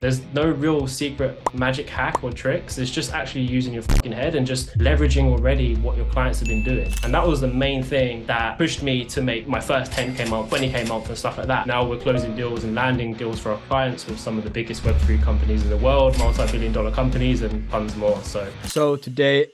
There's no real secret magic hack or tricks. It's just actually using your fucking head and just leveraging already what your clients have been doing. And that was the main thing that pushed me to make my first 10K month, 20K month and stuff like that. Now we're closing deals and landing deals for our clients with some of the biggest Web3 companies in the world, multi-billion-dollar companies and tons more. So today,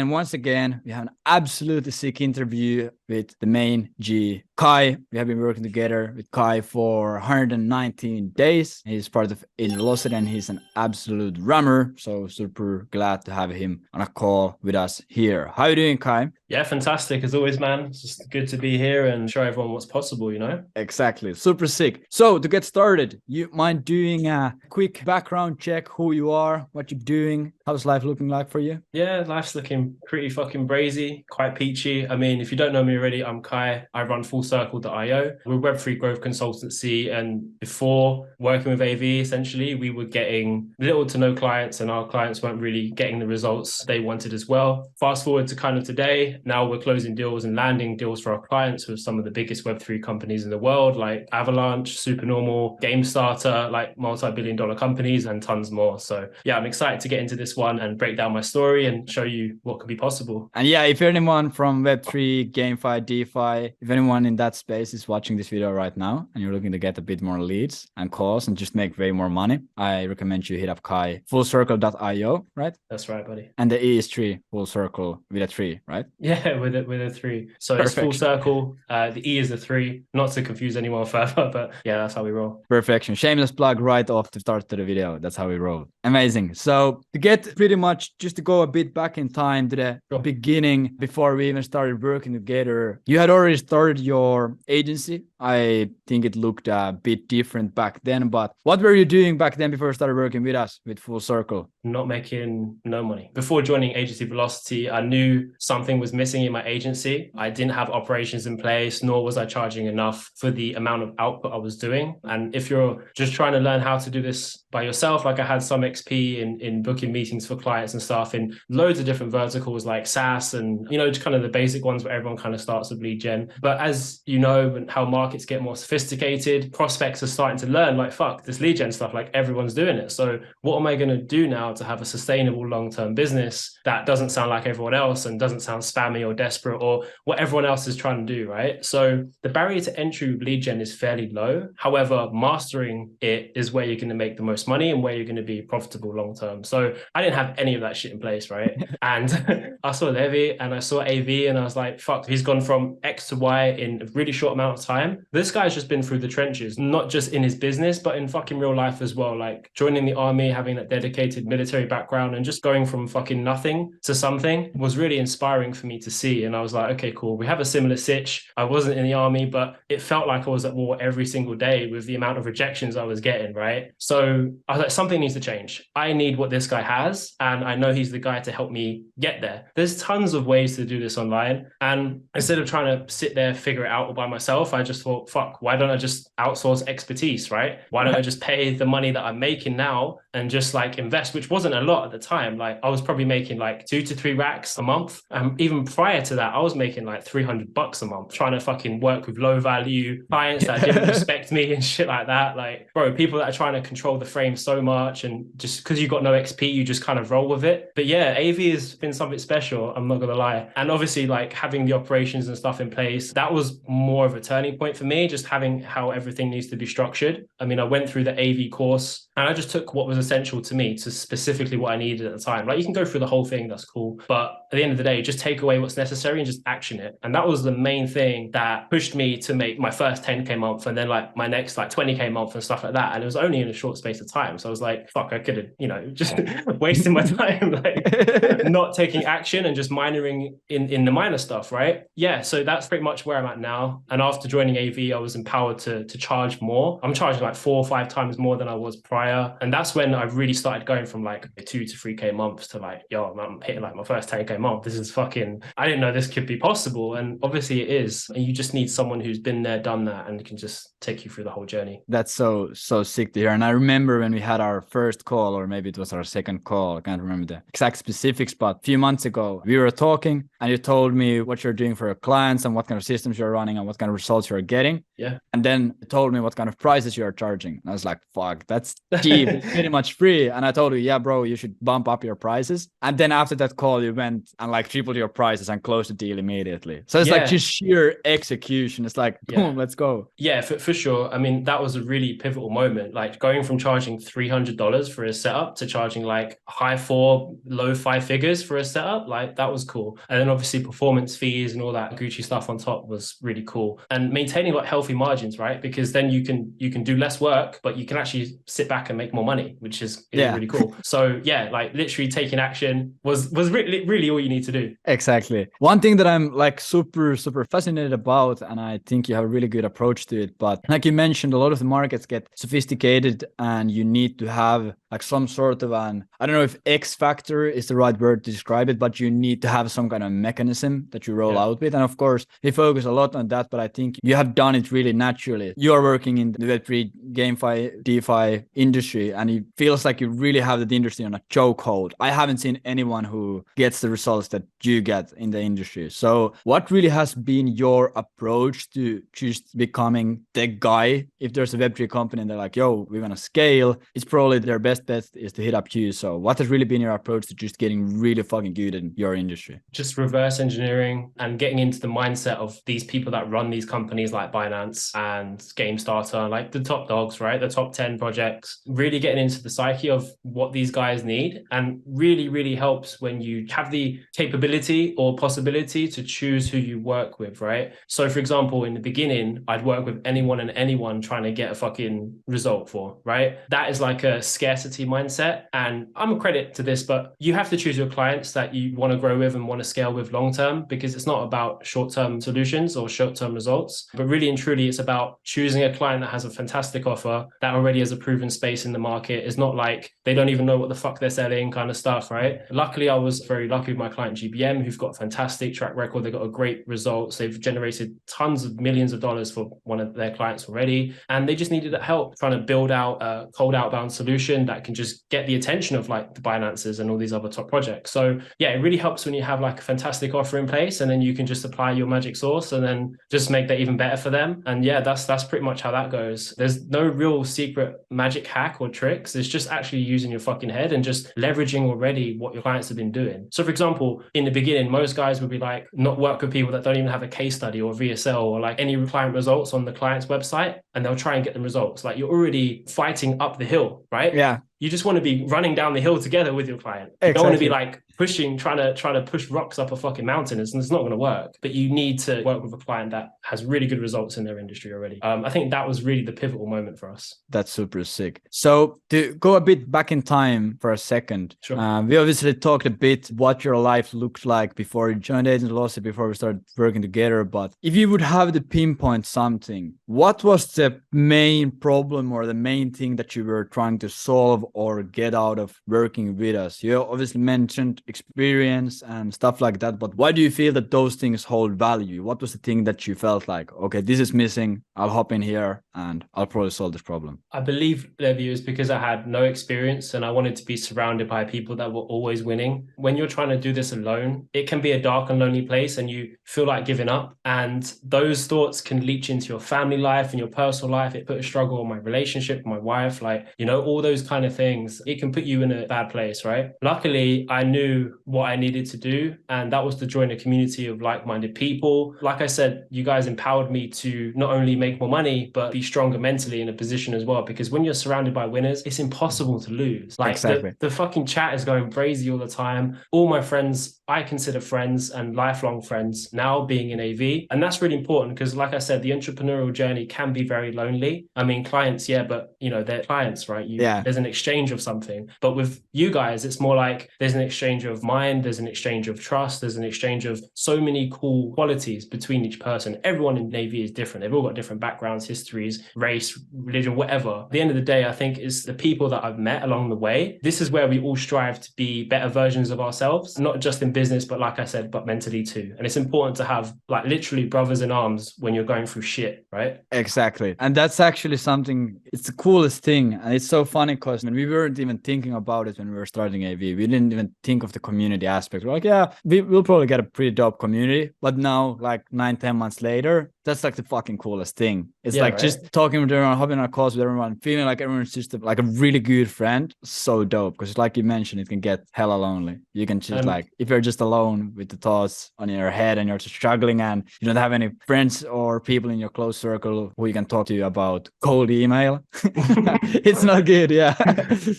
once again, we have an absolutely sick interview with the main G, Kai. We have been working together with Kai for 119 days. He's part of THIS Velocity and he's an absolute rammer. So super glad to have him on a call with us here. How are you doing, Kai? Yeah, fantastic as always, man. It's just good to be here and show everyone what's possible, you know? Exactly. Super sick. So to get started, you mind doing a quick background check, who you are, what you're doing, how's life looking like for you? Yeah, life's looking pretty fucking brazy, quite peachy. I mean, if you don't know me already, I'm Kai. I run fullcircle.io. We're a Web3 growth consultancy. And before working with AV, essentially, we were getting little to no clients and our clients weren't really getting the results they wanted as well. Fast forward to kind of today, now we're closing deals and landing deals for our clients with some of the biggest Web3 companies in the world, like Avalanche, Supernormal, GameStarter, like multi-billion-dollar companies and tons more. So yeah, I'm excited to get into this one and break down my story and show you what could be possible. And yeah, if anyone from Web3, GameFi, DeFi, if anyone in that space is watching this video right now and you're looking to get a bit more leads and calls and just make way more money, I recommend you hit up Kai, fullcircle.io, right? That's right, buddy. And the E is 3, full circle with a 3, right? Yeah, with a 3. So Perfect. It's full circle. The E is a 3, not to confuse anyone further, but yeah, that's how we roll. Perfection. Shameless plug right off the start of the video. That's how we roll. Amazing. So to get pretty much just to go a bit back in time to the beginning before we even started working together, you had already started your agency. I think it looked a bit different back then, but what were you doing back then before you started working with us with Full Circle? Not making no money. Before joining Agency Velocity, I knew something was missing in my agency. I didn't have operations in place, nor was I charging enough for the amount of output I was doing. And if you're just trying to learn how to do this by yourself, like I had some XP in booking meetings for clients and stuff in loads of different verticals like SaaS and, you know, just kind of the basic ones where everyone kind of starts with lead gen. But as you know, how markets get more sophisticated, prospects are starting to learn like, fuck, this lead gen stuff, like everyone's doing it. So what am I going to do now to have a sustainable long-term business that doesn't sound like everyone else and doesn't sound spammy or desperate or what everyone else is trying to do, right? So the barrier to entry with lead gen is fairly low. However, mastering it is where you're going to make the most money and where you're going to be profitable long-term. So I didn't have any of that shit in place, right? And I saw Levi and I saw AV and I was like, fuck, he's gone from X to Y in a really short amount of time. This guy's just been through the trenches, not just in his business, but in fucking real life as well. Like joining the army, having that dedicated military background and just going from fucking nothing to something was really inspiring for me to see. And I was like, okay, cool. We have a similar sitch. I wasn't in the army, but it felt like I was at war every single day with the amount of rejections I was getting, right? So I was like, something needs to change. I need what this guy has. And I know he's the guy to help me get there. There's tons of ways to do this online. And instead of trying to sit there, figure it out all by myself, I just thought, fuck, why don't I just outsource expertise, right? Why don't I just pay the money that I'm making now and just like invest, which wasn't a lot at the time. Like I was probably making like 2 to 3 racks a month. Even prior to that, I was making like $300 a month, trying to fucking work with low value clients that didn't respect me and shit like that. Like, bro, people that are trying to control the frame so much and just because you got no XP, you just kind of roll with it. But yeah, AV has been something special. I'm not going to lie. And obviously like having the operations and stuff in place, that was more of a turning point for me, just having how everything needs to be structured. I mean, I went through the AV course and I just took what was essential to me to specifically what I needed at the time. Like you can go through the whole thing, that's cool. But at the end of the day, just take away what's necessary and just action it. And that was the main thing that pushed me to make my first 10K month and then like my next like 20K month and stuff like that. And it was only in a short space of time. So I was like, fuck, I could have, you know, just wasting my time, like not taking action and just minoring in the minor stuff, right? Yeah, so that's pretty much where I'm at now. And after joining AV, I was empowered to charge more. I'm charging like 4 or 5 times more than I was prior. And that's when I really started going from like 2 to 3K months to like, yo, I'm hitting like my first 10K month. This is fucking, I didn't know this could be possible. And obviously it is. And you just need someone who's been there, done that, and can just take you through the whole journey. That's so sick to hear. And I remember when we had our first call, or maybe it was our second call, I can't remember the exact specifics, but a few months ago, we were talking and you told me what you're doing for your clients and what kind of systems you're running and what kind of results you're getting. Yeah. And then it told me what kind of prices you are charging. And I was like, fuck, that's cheap. It's pretty much free. And I told you, yeah, bro, you should bump up your prices. And then after that call, you went and like tripled your prices and closed the deal immediately. So it's like just sheer execution. It's like, boom, let's go. Yeah, for sure. I mean, that was a really pivotal moment. Like going from charging $300 for a setup to charging like high 4, low 5 figures for a setup. Like that was cool. And then obviously performance fees and all that Gucci stuff on top was really cool. And maintaining like healthy margins, right? Because then you can do less work, but you can actually sit back and make more money, which is really cool. So yeah, like literally taking action was really all you need to do. Exactly. One thing that I'm like super fascinated about, and I think you have a really good approach to it, but like you mentioned, a lot of the markets get sophisticated and you need to have like some sort of an, I don't know if X factor is the right word to describe it, but you need to have some kind of mechanism that you roll out with. And of course, we focus a lot on that, but I think you have done it really naturally. You're working in the Web3, GameFi, DeFi industry, and it feels like you really have the industry on a chokehold. I haven't seen anyone who gets the results that you get in the industry. So what really has been your approach to just becoming the guy? If there's a Web3 company and they're like, yo, we want to scale, it's probably their best bet is to hit up you. So what has really been your approach to just getting really fucking good in your industry? Just reverse engineering and getting into the mindset of these people that run these companies like Binance and GameStarter, like the top dogs, right? The top 10 projects, really getting into the psyche of what these guys need, and really helps when you have the capability or possibility to choose who you work with, right? So for example, in the beginning, I'd work with anyone and anyone trying to get a fucking result for, right? That is like a scarcity mindset. And I'm a credit to this, but you have to choose your clients that you want to grow with and want to scale with long term, because it's not about short-term solutions or short-term results, but really and truly it's about choosing a client that has a fantastic offer, that already has a proven space in the market. It's not like they don't even know what the fuck they're selling kind of stuff, right? Luckily, I was very lucky with my client GBM, who've got a fantastic track record. They've got a great results. They've generated tons of millions of dollars for one of their clients already. And they just needed help trying to build out a cold outbound solution that can just get the attention of like the Binances and all these other top projects. So yeah, it really helps when you have like a fantastic offer in place, and then you can just apply your magic sauce and then just make that even better for them. And yeah, that's pretty much how that goes. There's no real secret magic hack or tricks. It's just actually using your fucking head and just leveraging already what your clients have been doing. So for example, in the beginning, most guys would be like, not work with people that don't even have a case study or VSL or like any client results on the client's website, and they'll try and get them results. Like you're already fighting up the hill, right? Yeah. You just want to be running down the hill together with your client. You don't want to be like pushing, trying to push rocks up a fucking mountain. It's not going to work. But you need to work with a client that has really good results in their industry already. I think that was really the pivotal moment for us. That's super sick. So to go a bit back in time for a second, sure. We obviously talked a bit what your life looked like before you joined Agent Velocity, before we started working together. But if you would have to pinpoint something, what was the main problem or the main thing that you were trying to solve or get out of working with us? You obviously mentioned experience and stuff like that, but why do you feel that those things hold value? What was the thing that you felt like, okay, this is missing, I'll hop in here and I'll probably solve this problem? I believe, Levi, is because I had no experience and I wanted to be surrounded by people that were always winning. When you're trying to do this alone, it can be a dark and lonely place and you feel like giving up. And those thoughts can leach into your family life and your personal life. It put a struggle on my relationship with my wife, like, you know, all those kind of things. It can put you in a bad place, right? Luckily, I knew what I needed to do, and that was to join a community of like-minded people. Like I said, you guys empowered me to not only make more money, but be stronger mentally in a position as well. Because when you're surrounded by winners, it's impossible to lose. Like exactly. the fucking chat is going crazy all the time. All my friends, I consider friends and lifelong friends now being in AV. And that's really important because, like I said, the entrepreneurial journey can be very lonely. I mean, clients, yeah, but you know, they're clients, right? There's an exchange of something. But with you guys, it's more like there's an exchange of mind, there's an exchange of trust, there's an exchange of so many cool qualities between each person. Everyone in AV is different. They've all got different backgrounds, histories, race, religion, whatever. At the end of the day, I think it's the people that I've met along the way. This is where we all strive to be better versions of ourselves, not just in business, but like I said, but mentally too. And it's important to have like literally brothers in arms when you're going through shit, right? Exactly. And that's actually something, it's the coolest thing. And it's so funny because we weren't even thinking about it when we were starting AV. We didn't even think of of the community aspect. We're like, yeah, we'll probably get a pretty dope community. But now, like 9-10 months later, that's like the fucking coolest thing. It's like just talking with everyone, hopping on calls with everyone, feeling like everyone's just like a really good friend. So dope. Because like you mentioned, it can get hella lonely. You can just like, if you're just alone with the thoughts on your head and you're just struggling and you don't have any friends or people in your close circle who you can talk to about cold email, it's not good. Yeah.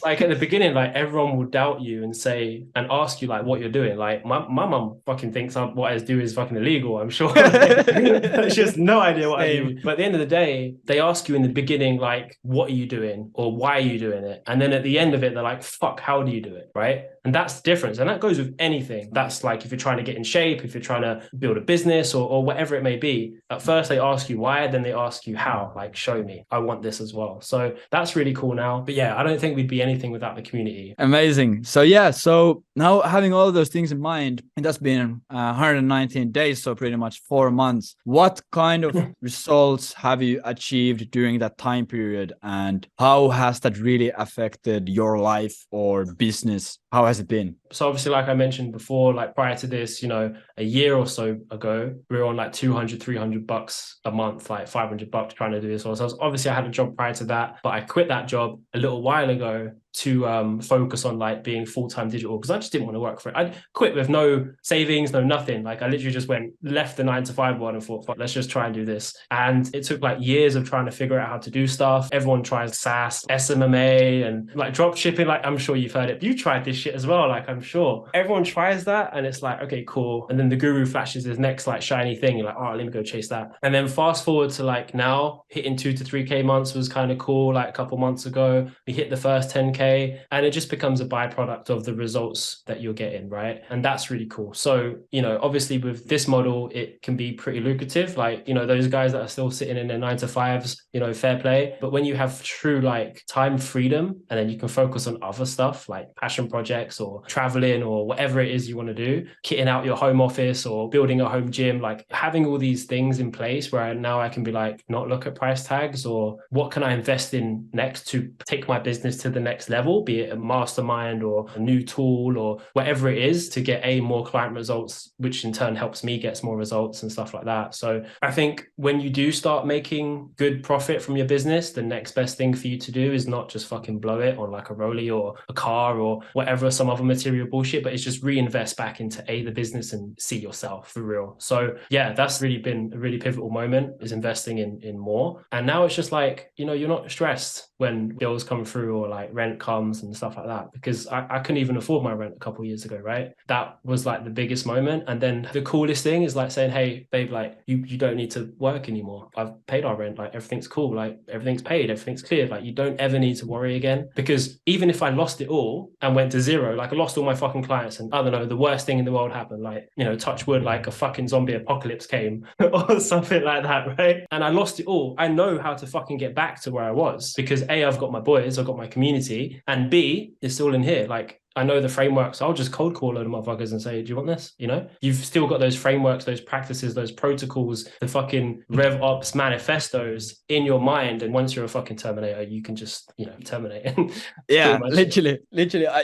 Like at the beginning, like everyone will doubt you and say and ask you like what you're doing. Like my mum fucking thinks what I do is fucking illegal, I'm sure. She has no idea what I do. But at the end of the day, they ask you in the beginning, like, what are you doing or why are you doing it? And then at the end of it, they're like, fuck, how do you do it? Right. And that's the difference. And that goes with anything. That's like if you're trying to get in shape, if you're trying to build a business or whatever it may be. At first they ask you why, then they ask you how, like, show me, I want this as well. So that's really cool now. But yeah, I don't think we'd be anything without the community. Amazing. So yeah, so now having all of those things in mind, it has been 119 days, so pretty much 4 months. What kind of results have you achieved during that time period, and how has that really affected your life or business? How has it been? So obviously, like I mentioned before, like prior to this, you know, a year or so ago, we were on like $200-300 a month, like $500 trying to do this. So obviously I had a job prior to that, but I quit that job a little while ago to focus on like being full-time digital because I just didn't want to work for it. I quit with no savings, no nothing. Like I literally just left the 9-to-5 one and thought, fuck, let's just try and do this. And it took like years of trying to figure out how to do stuff. Everyone tries SaaS, SMMA, and like drop shipping. Like I'm sure you've heard it. You tried this shit as well. Like I'm sure everyone tries that, and it's like, okay, cool. And then the guru flashes his next like shiny thing. You're like, oh, let me go chase that. And then fast forward to like now, hitting 2 to 3K months was kind of cool. Like a couple months ago, we hit the first 10K. And it just becomes a byproduct of the results that you're getting, right? And that's really cool. So, you know, obviously with this model, it can be pretty lucrative. Like, you know, those guys that are still sitting in their 9-to-5s, you know, fair play. But when you have true like time freedom, and then you can focus on other stuff like passion projects or traveling or whatever it is you want to do, kitting out your home office or building a home gym, like having all these things in place where now I can be like, not look at price tags or what can I invest in next to take my business to the next level, be it a mastermind or a new tool or whatever it is to get more client results, which in turn helps me get more results and stuff like that. So I think when you do start making good profit from your business, the next best thing for you to do is not just fucking blow it on like a rollie or a car or whatever, some other material bullshit, but it's just reinvest back into the business and see yourself for real. So yeah, that's really been a really pivotal moment, is investing in more. And now it's just like, you know, you're not stressed when bills come through or like rent comes and stuff like that, because I couldn't even afford my rent a couple of years ago, right? That was like the biggest moment. And then the coolest thing is like saying, hey babe, like you don't need to work anymore, I've paid our rent, like everything's cool, like everything's paid, everything's cleared, like you don't ever need to worry again. Because even if I lost it all and went to zero, like I lost all my fucking clients and I don't know, the worst thing in the world happened, like, you know, touch wood, like a fucking zombie apocalypse came or something like that, right? And I lost it all, I know how to fucking get back to where I was, because A, I've got my boys, I've got my community, and B, it's all in here. Like I know the frameworks. I'll just cold call a load of motherfuckers and say, do you want this? You know, you've still got those frameworks, those practices, those protocols, the fucking RevOps manifestos in your mind. And once you're a fucking Terminator, you can just, you know, terminate. Yeah, literally.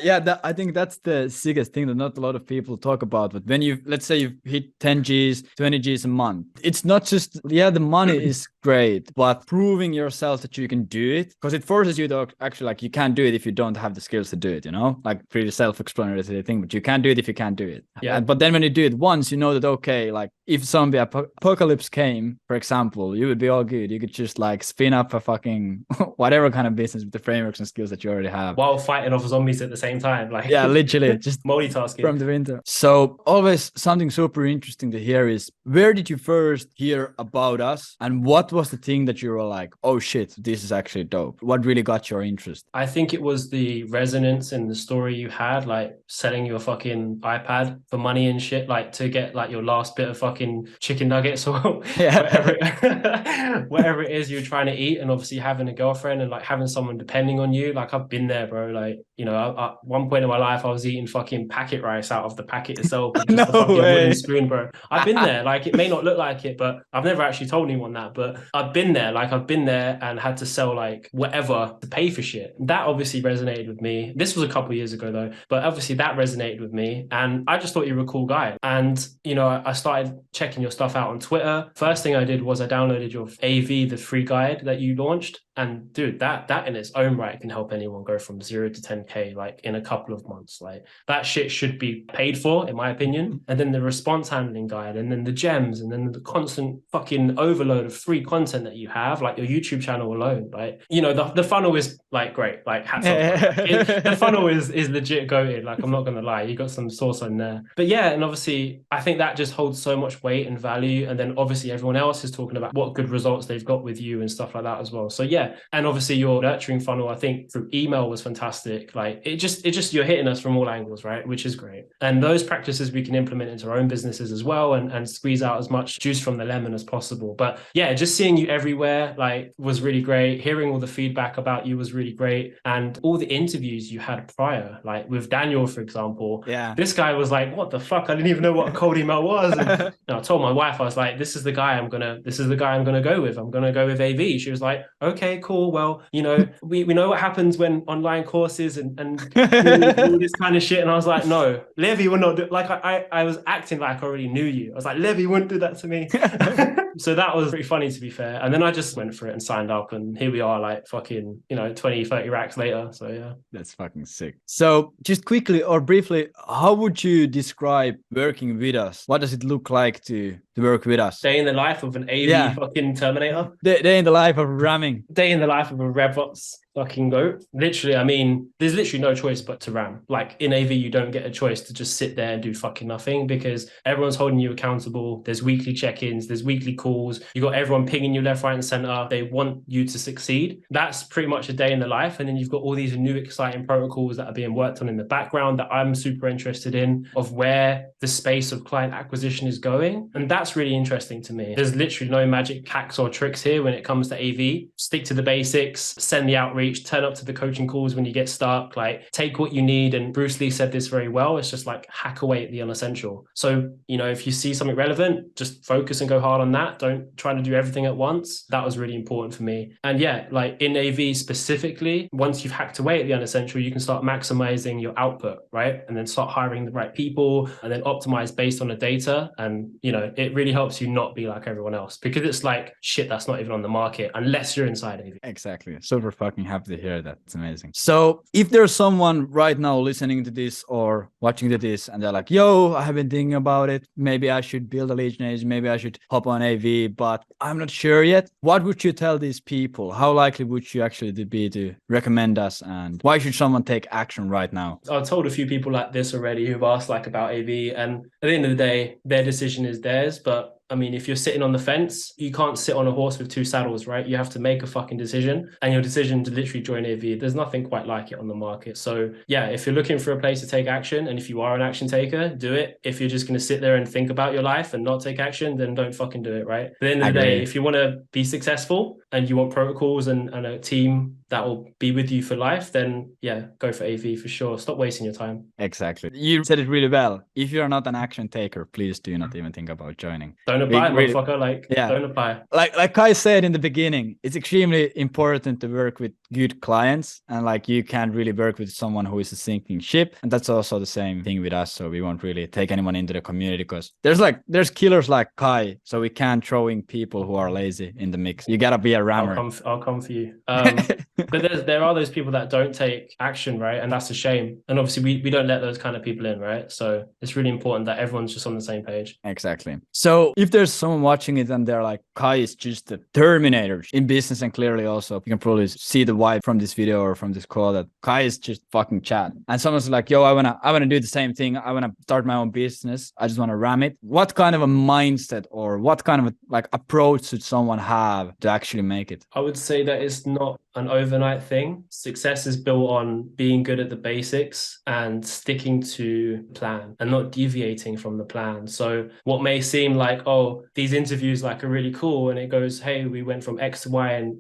Yeah, I think that's the sickest thing that not a lot of people talk about. But when let's say you've hit 10 Gs, 20 Gs a month, it's not just, yeah, the money is great, but proving yourself that you can do it, because it forces you to actually, like, you can't do it if you don't have the skills to do it, you know, like pretty self-explanatory thing, but you can't do it if you can't do it. Yeah. But then when you do it once, you know that, okay, like if zombie apocalypse came, for example, you would be all good. You could just like spin up a fucking whatever kind of business with the frameworks and skills that you already have, while fighting off zombies at the same time. Like, yeah, literally just multitasking from the winter. So always something super interesting to hear is, where did you first hear about us, and what was the thing that you were like, oh shit, this is actually dope? What really got your interest? I think it was the resonance in the story you had, like selling your fucking iPad for money and shit, like to get like your last bit of fucking fucking chicken nuggets or Yeah. whatever it is you're trying to eat. And obviously having a girlfriend and like having someone depending on you, like I've been there, bro. Like, you know, at one point in my life, I was eating fucking packet rice out of the packet itself with just No a fucking wooden way. spoon, bro. I've been there. Like, it may not look like it, but I've never actually told anyone that. But I've been there. Like, I've been there and had to sell like whatever to pay for shit. That obviously resonated with me. This was a couple of years ago though, but obviously that resonated with me. And I just thought you were a cool guy. And, you know, I started checking your stuff out on Twitter. First thing I did was I downloaded your AV, the free guide that you launched. And dude, that in its own right can help anyone go from 0 to 10K like in a couple of months. Like that shit should be paid for, in my opinion. And then the response handling guide, and then the gems, and then the constant fucking overload of free content that you have, like your YouTube channel alone. Like, you know, the funnel is like great, like hats off. The funnel is legit goated. Like, I'm not gonna lie, you got some sauce on there. But yeah, and obviously I think that just holds so much weight and value. And then obviously everyone else is talking about what good results they've got with you and stuff like that as well. So yeah. And obviously your nurturing funnel, I think through email was fantastic. Like it just you're hitting us from all angles, right? Which is great. And those practices we can implement into our own businesses as well, and squeeze out as much juice from the lemon as possible. But yeah, just seeing you everywhere like was really great. Hearing all the feedback about you was really great. And all the interviews you had prior, like with Daniel, for example, Yeah. this guy was like, what the fuck? I didn't even know what a cold email was. And I told my wife, I was like, this is the guy I'm gonna go with. I'm gonna go with AV. She was like, okay, cool. Well, you know, we know what happens when online courses and all this kind of shit. And I was like, no, Levi would not do. Like I was acting like I already knew you. I was like, Levi wouldn't do that to me. So that was pretty funny, to be fair. And then I just went for it and signed up, and here we are, like fucking, you know, 20-30 racks later. So yeah, that's fucking sick. So just quickly or briefly, how would you describe working with us? What does it look like to work with us? Day in the life of an AV fucking Terminator. Day in the life of ramming. Day in the life of a RevOps fucking goat. Literally, I mean, there's literally no choice but to ram. Like in AV, you don't get a choice to just sit there and do fucking nothing, because everyone's holding you accountable. There's weekly check-ins, there's weekly calls. You got everyone pinging you left, right, and center. They want you to succeed. That's pretty much a day in the life. And then you've got all these new exciting protocols that are being worked on in the background that I'm super interested in, of where the space of client acquisition is going. And that's really interesting to me. There's literally no magic hacks or tricks here when it comes to AV. Stick to the basics, send the outreach, turn up to the coaching calls when you get stuck, like take what you need. And Bruce Lee said this very well. It's just like hack away at the unessential. So, you know, if you see something relevant, just focus and go hard on that. Don't try to do everything at once. That was really important for me. And yeah, like in AV specifically, once you've hacked away at the unessential, you can start maximizing your output, right? And then start hiring the right people and then optimize based on the data. And, you know, it really helps you not be like everyone else, because it's like shit that's not even on the market unless you're inside AV. Exactly. Super fucking happy to hear that. It's amazing. So if there's someone right now listening to this or watching to this and they're like, yo, I have been thinking about it, maybe I should build a lead generation, maybe I should hop on AV, but I'm not sure yet. What would you tell these people? How likely would you actually be to recommend us, and why should someone take action right now? I've told a few people like this already who've asked like about AV, and at the end of the day, their decision is theirs. But I mean, if you're sitting on the fence, you can't sit on a horse with two saddles, right? You have to make a fucking decision, and your decision to literally join AV, there's nothing quite like it on the market. So yeah, if you're looking for a place to take action, and if you are an action taker, do it. If you're just going to sit there and think about your life and not take action, then don't fucking do it, right? At the end of the day, if you want to be successful and you want protocols and a team that will be with you for life, then yeah, go for AV for sure. Stop wasting your time. Exactly. You said it really well. If you're not an action taker, please do not even think about joining. Don't apply, motherfucker. Like, yeah. Don't apply. Like Kai said in the beginning, it's extremely important to work with good clients, and like you can't really work with someone who is a sinking ship. And that's also the same thing with us. So we won't really take anyone into the community, because there's killers like Kai. So we can't throw in people who are lazy in the mix. You gotta be a rammer. I'll come for you. But there are those people that don't take action, right? And that's a shame. And obviously we don't let those kind of people in, right? So it's really important that everyone's just on the same page. Exactly. So if there's someone watching it and they're like, Kai is just a Terminator in business, and clearly also you can probably see the vibe from this video or from this call that Kai is just fucking Chad. And someone's like, yo, I wanna do the same thing. I wanna start my own business. I just wanna ram it. What kind of a mindset or what kind of a, like approach should someone have to actually make it? I would say that it's not an overnight thing. Success is built on being good at the basics and sticking to plan and not deviating from the plan. So what may seem like, oh, these interviews like are really cool, and it goes, hey, we went from X to Y, and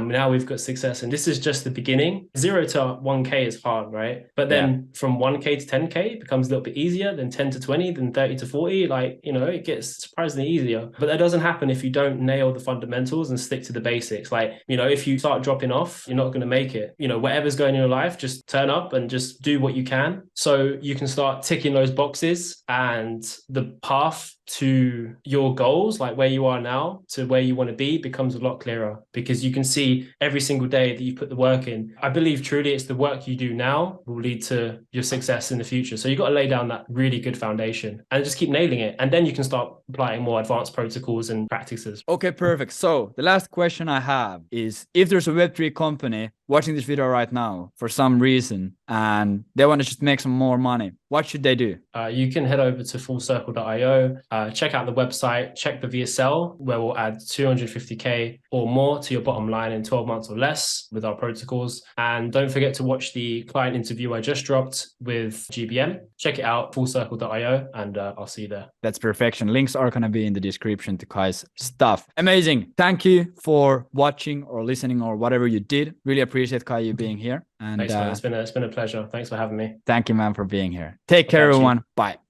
now we've got success, and this is just the beginning. 0 to 1K is hard, right? But then from 1K to 10K it becomes a little bit easier, then 10 to 20, then 30 to 40. Like, it gets surprisingly easier. But that doesn't happen if you don't nail the fundamentals and stick to the basics. Like, if you start dropping off, you're not going to make it. Whatever's going in your life, just turn up and just do what you can, so you can start ticking those boxes, and the path to your goals, like where you are now to where you want to be, becomes a lot clearer, because you can see every single day that you put the work in. I believe truly it's the work you do now will lead to your success in the future. So you've got to lay down that really good foundation and just keep nailing it, and then you can start applying more advanced protocols and practices. Okay, perfect. So the last question I have is, if there's a Web3 company watching this video right now for some reason and they want to just make some more money, what should they do? You can head over to fullcircle.io, check out the website, check the VSL, where we'll add 250K or more to your bottom line in 12 months or less with our protocols. And don't forget to watch the client interview I just dropped with GBM. Check it out, fullcircle.io, and I'll see you there. That's perfection. Links are going to be in the description to Kai's stuff. Amazing. Thank you for watching or listening or whatever you did. Really appreciate Kai you being here. And thanks, man. It's been a pleasure. Thanks for having me. Thank you, man, for being here. Take care, everyone. Bye.